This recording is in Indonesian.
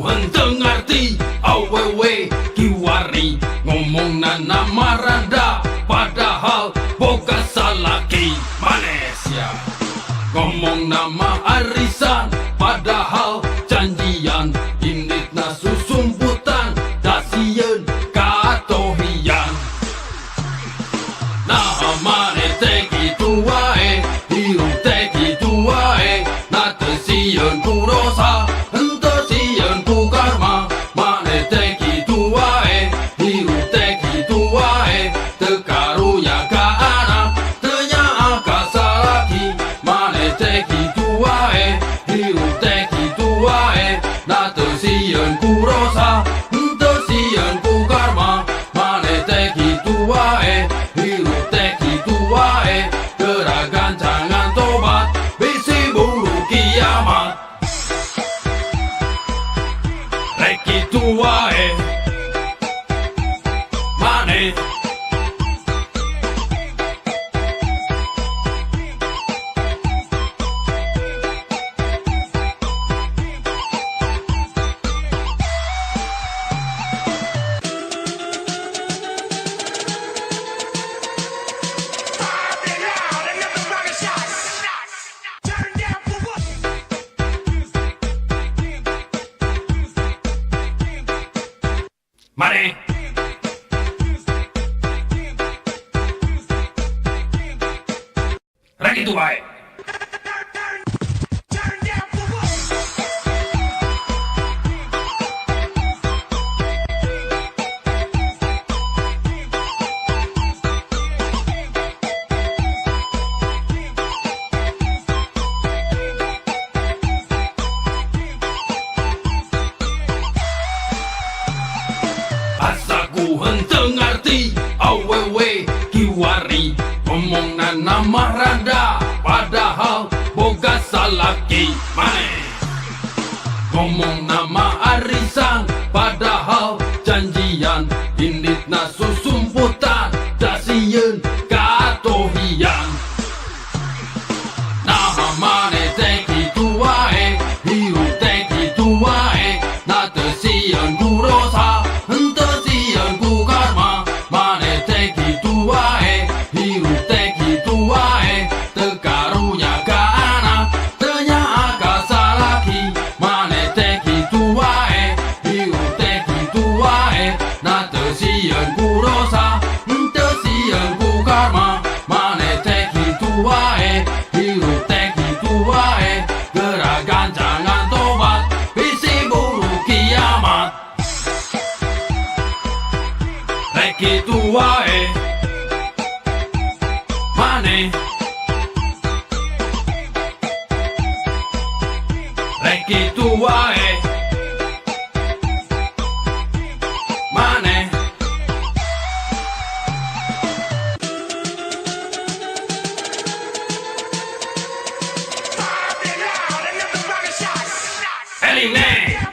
henteu ngarti awewe kiwari ngomong nama randa padahal boga salaki manesya ngomong nama arisan padahal janjian inditna susumputan dasieun katohian nah mane teh kitu wae hirup teh kitu wae na teu sieun ku dosa henteu sieun ku karma mane teh kitu wae hirup teh kitu wae teu karunya ka anak teu nyaah ka salaki mane teh kitu wae hirup teh kitu wae na teu sieun ku dosa henteu sieun ku karma mane teh kitu wae hirup teh kitu wae gerakan jangan tobat bisi buru kiamat rek kitu wae mane mane rek kitu wae asaku henteu ngarti awewe kiwari ngomong nama randa padahal boga salaki mane ngomong nama arisan padahal janjian inditna susumputan dasieun katohian nah mane teh kitu wae hirup teh kitu wae na teu sieun ku dosa henteu sieun ku karma mane teh kitu wae hirup teh kitu wae teu karunya ka anak teu nyaah ka salaki mane teh kitu wae hirup teh kitu wae na teu sieun ku dosa henteu sieun ku karma mane teh kitu wae hirup teh kitu wae gerakan jangan tobat bisi buru kiamat rek kitu wae mane rek kitu wae mane Eling